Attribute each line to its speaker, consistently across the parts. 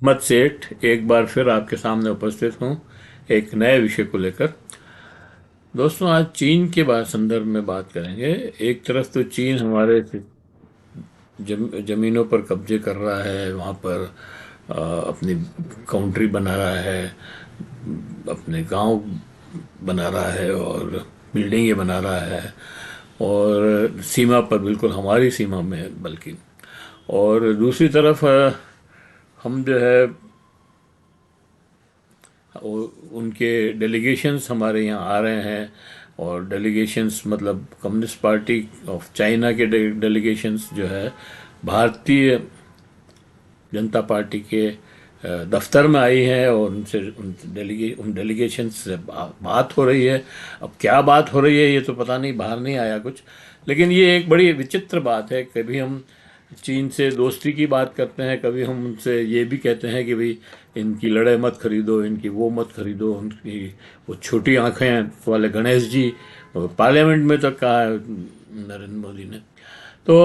Speaker 1: मत सेठ एक बार फिर आपके सामने उपस्थित हूँ एक नए विषय को लेकर। दोस्तों, आज चीन के बाद संदर्भ में बात करेंगे। एक तरफ तो चीन हमारे जमीनों पर कब्जे कर रहा है, वहाँ पर अपनी काउंट्री बना रहा है, अपने गांव बना रहा है और बिल्डिंगें बना रहा है, और सीमा पर बिल्कुल हमारी सीमा में बल्कि। और दूसरी तरफ हम जो है उनके डेलीगेशंस हमारे यहाँ आ रहे हैं। और डेलीगेशंस मतलब कम्युनिस्ट पार्टी ऑफ चाइना के डेलीगेशंस जो है भारतीय जनता पार्टी के दफ्तर में आई है, और उनसे उन डेलीगेशन से बात हो रही है। अब क्या बात हो रही है ये तो पता नहीं, बाहर नहीं आया कुछ। लेकिन ये एक बड़ी विचित्र बात है। कभी हम चीन से दोस्ती की बात करते हैं, कभी हम उनसे ये भी कहते हैं कि भाई इनकी लड़ाई मत खरीदो, इनकी वो मत खरीदो। उनकी वो छोटी आंखें वाले गणेश जी पार्लियामेंट में तक कहा है नरेंद्र मोदी ने। तो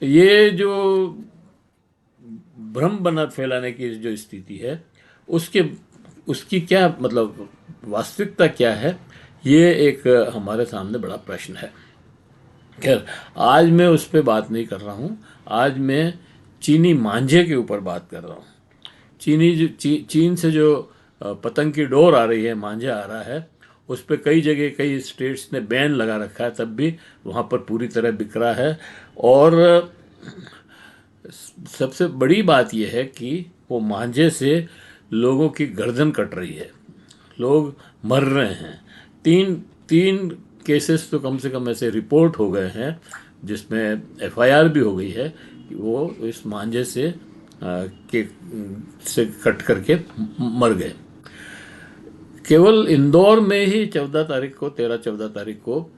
Speaker 1: ये जो भ्रम बना फैलाने की जो स्थिति है, उसके उसकी क्या मतलब वास्तविकता क्या है, ये एक हमारे सामने बड़ा प्रश्न है। खैर, आज मैं उस पर बात नहीं कर रहा हूँ। आज मैं चीनी मांझे के ऊपर बात कर रहा हूँ। चीन से जो पतंग की डोर आ रही है, मांझा आ रहा है, उस पर कई जगह कई स्टेट्स ने बैन लगा रखा है, तब भी वहाँ पर पूरी तरह बिक रहा है। और सबसे बड़ी बात यह है कि वो मांझे से लोगों की गर्दन कट रही है, लोग मर रहे हैं। तीन तीन केसेस तो कम से कम ऐसे रिपोर्ट हो गए हैं जिसमें एफआईआर भी हो गई है कि वो इस मांझे से के से कट करके मर गए। केवल इंदौर में ही 14 तारीख को, 13 14 तारीख को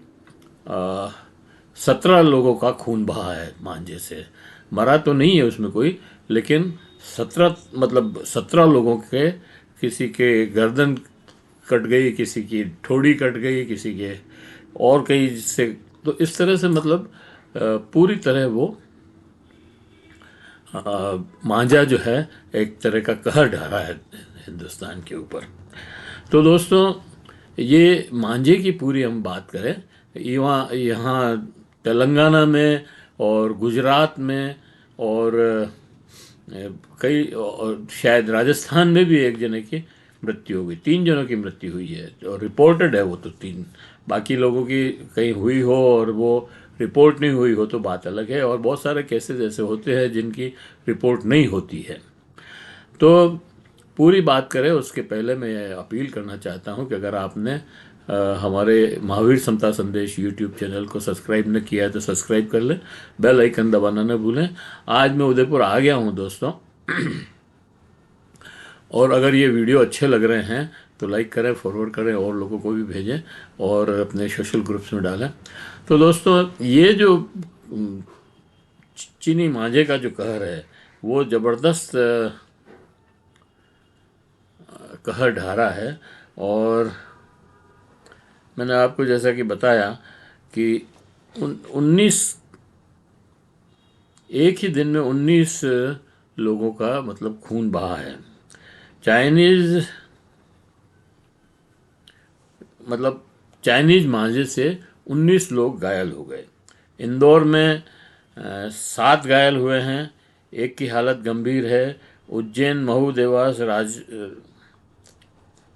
Speaker 1: 17 लोगों का खून बहा है मांझे से। मरा तो नहीं है उसमें कोई, लेकिन 17 लोगों के, किसी के गर्दन कट गई, किसी की ठोड़ी कट गई, किसी के और कई से। तो इस तरह से मतलब पूरी तरह वो मांझा जो है एक तरह का कहर ढा है हिंदुस्तान के ऊपर। तो दोस्तों, ये मांझे की पूरी हम बात करें, यहाँ यहाँ तेलंगाना में और गुजरात में और कई और शायद राजस्थान में भी एक जने की मृत्यु हो गई। 3 जनों की मृत्यु हुई है और रिपोर्टेड है वो तो 3। बाकी लोगों की कहीं हुई हो और वो रिपोर्ट नहीं हुई हो तो बात अलग है। और बहुत सारे केसेस ऐसे होते हैं जिनकी रिपोर्ट नहीं होती है। तो पूरी बात करें उसके पहले मैं अपील करना चाहता हूं कि अगर आपने हमारे महावीर समता संदेश यूट्यूब चैनल को सब्सक्राइब न किया है तो सब्सक्राइब कर लें, बेल आइकन दबाना न भूलें। आज मैं उदयपुर आ गया हूं दोस्तों, और अगर ये वीडियो अच्छे लग रहे हैं तो लाइक करें, फॉरवर्ड करें और लोगों को भी भेजें और अपने सोशल ग्रुप्स में डालें। तो दोस्तों, ये जो चीनी मांझे का जो कहर है वो ज़बरदस्त कहर ढा रहा है। और मैंने आपको जैसा कि बताया कि 19 एक ही दिन में 19 लोगों का मतलब खून बहा है। चाइनीज मतलब चाइनीज मांझे से 19 लोग घायल हो गए। इंदौर में 7 घायल हुए हैं, एक की हालत गंभीर है। उज्जैन, महू, देवास,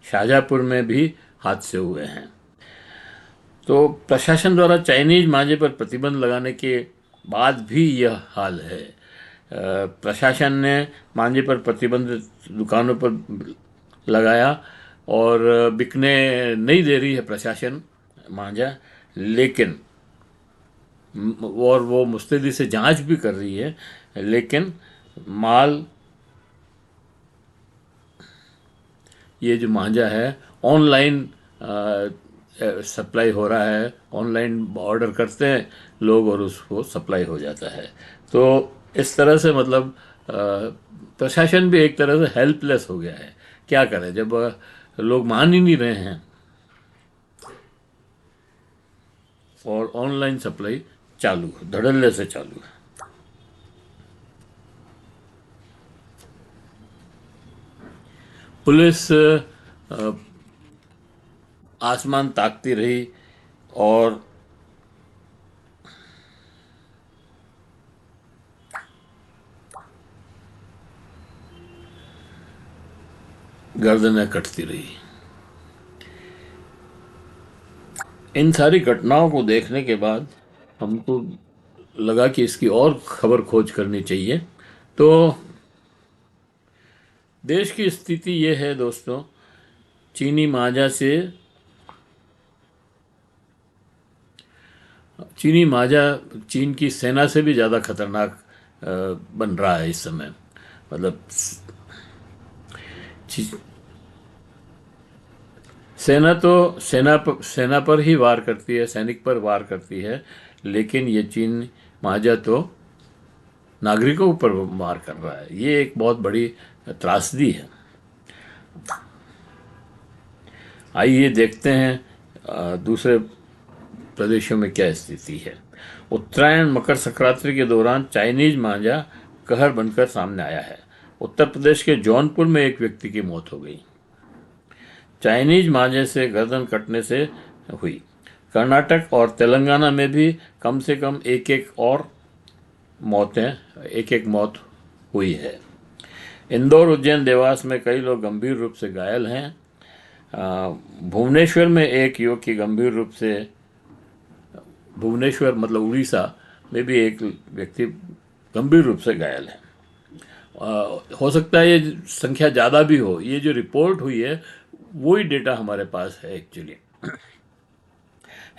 Speaker 1: शाहजहाँपुर में भी हादसे हुए हैं। तो प्रशासन द्वारा चाइनीज मांझे पर प्रतिबंध लगाने के बाद भी यह हाल है। प्रशासन ने मांझे पर प्रतिबंध दुकानों पर लगाया और बिकने नहीं दे रही है प्रशासन मांझा, लेकिन और वो मुस्तैदी से जांच भी कर रही है, लेकिन माल, ये जो मांझा है ऑनलाइन सप्लाई हो रहा है। ऑनलाइन ऑर्डर करते हैं लोग और उसको सप्लाई हो जाता है। तो इस तरह से मतलब प्रशासन भी एक तरह से हेल्पलेस हो गया है। क्या करें जब लोग मान ही नहीं रहे हैं और ऑनलाइन सप्लाई चालू है, धड़ल्ले से चालू है। पुलिस आसमान ताकती रही और गर्दनें कटती रही। इन सारी घटनाओं को देखने के बाद हमको लगा कि इसकी और खबर खोज करनी चाहिए। तो देश की स्थिति ये है दोस्तों, चीनी मांझा चीन की सेना से भी ज़्यादा खतरनाक बन रहा है इस समय। मतलब सेना पर ही वार करती है, सैनिक पर वार करती है, लेकिन ये चीन मांझा तो नागरिकों पर वार कर रहा है। ये एक बहुत बड़ी त्रासदी है। आइए देखते हैं दूसरे प्रदेशों में क्या स्थिति है। उत्तरायण मकर संक्रांति के दौरान चाइनीज मांझा कहर बनकर सामने आया है। उत्तर प्रदेश के जौनपुर में एक व्यक्ति की मौत हो गई, चाइनीज मांझे से गर्दन कटने से हुई। कर्नाटक और तेलंगाना में भी कम से कम एक एक मौत हुई है। इंदौर, उज्जैन, देवास में कई लोग गंभीर रूप से घायल हैं। भुवनेश्वर में एक युवक की गंभीर रूप से, भुवनेश्वर मतलब उड़ीसा में भी एक व्यक्ति गंभीर रूप से घायल है। हो सकता है ये संख्या ज़्यादा भी हो। ये जो रिपोर्ट हुई है वही डेटा हमारे पास है एक्चुअली।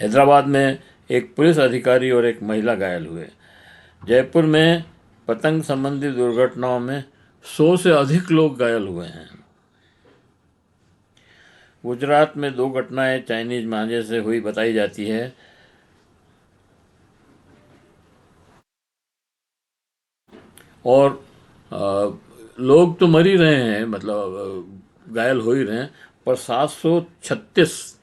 Speaker 1: हैदराबाद में एक पुलिस अधिकारी और एक महिला घायल हुए। जयपुर में पतंग संबंधी दुर्घटनाओं में 100 से अधिक लोग घायल हुए हैं। गुजरात में 2 घटनाएं चाइनीज मांझे से हुई बताई जाती है। और लोग तो मर ही रहे हैं, मतलब घायल हो ही रहे हैं, पर 736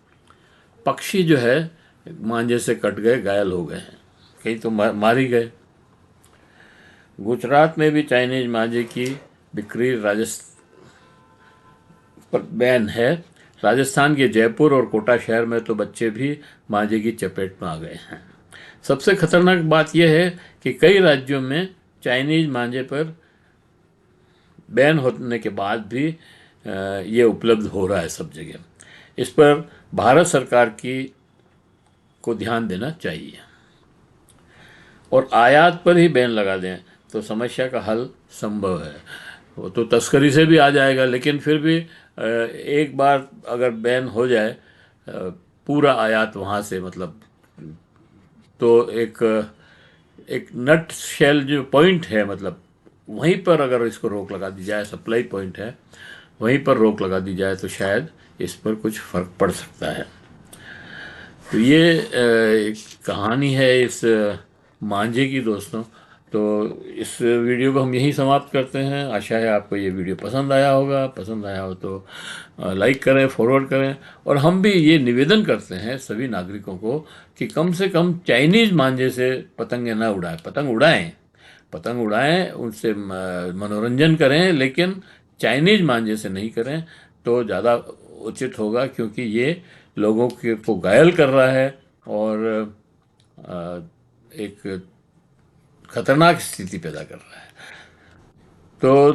Speaker 1: पक्षी जो है मांझे से कट गए, घायल हो गए हैं, कई तो मार ही गए। गुजरात में भी चाइनीज मांझे की बिक्री पर बैन है। राजस्थान के जयपुर और कोटा शहर में तो बच्चे भी मांझे की चपेट में आ गए हैं। सबसे खतरनाक बात यह है कि कई राज्यों में चाइनीज मांझे पर बैन होने के बाद भी ये उपलब्ध हो रहा है सब जगह। इस पर भारत सरकार को ध्यान देना चाहिए और आयात पर ही बैन लगा दें तो समस्या का हल संभव है। वो तो तस्करी से भी आ जाएगा, लेकिन फिर भी एक बार अगर बैन हो जाए पूरा आयात वहाँ से, मतलब तो एक नट शेल जो पॉइंट है, मतलब वहीं पर अगर इसको रोक लगा दी जाए, सप्लाई पॉइंट है वहीं पर रोक लगा दी जाए तो शायद इस पर कुछ फ़र्क पड़ सकता है। तो ये एक कहानी है इस मांझे की दोस्तों। तो इस वीडियो को हम यहीं समाप्त करते हैं। आशा है आपको ये वीडियो पसंद आया होगा। पसंद आया हो तो लाइक करें, फॉरवर्ड करें। और हम भी ये निवेदन करते हैं सभी नागरिकों को कि कम से कम चाइनीज़ मांझे से पतंगें ना उड़ाएं। पतंग उड़ाएं, उनसे मनोरंजन करें, लेकिन चाइनीज़ मांझे से नहीं करें तो ज़्यादा उचित होगा, क्योंकि ये लोगों को घायल कर रहा है और एक खतरनाक स्थिति पैदा कर रहा है। तो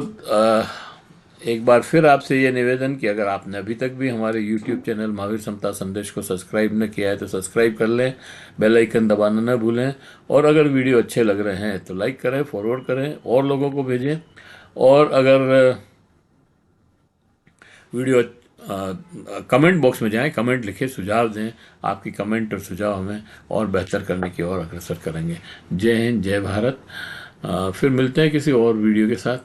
Speaker 1: एक बार फिर आपसे ये निवेदन कि अगर आपने अभी तक भी हमारे YouTube चैनल महावीर समता संदेश को सब्सक्राइब न किया है तो सब्सक्राइब कर लें, बेल आइकन दबाना न भूलें। और अगर वीडियो अच्छे लग रहे हैं तो लाइक करें, फॉरवर्ड करें और लोगों को भेजें। और अगर वीडियो कमेंट बॉक्स में जाएं, कमेंट लिखें, सुझाव दें। आपकी कमेंट और सुझाव हमें और बेहतर करने की ओर अग्रसर करेंगे। जय हिंद, जय भारत। फिर मिलते हैं किसी और वीडियो के साथ।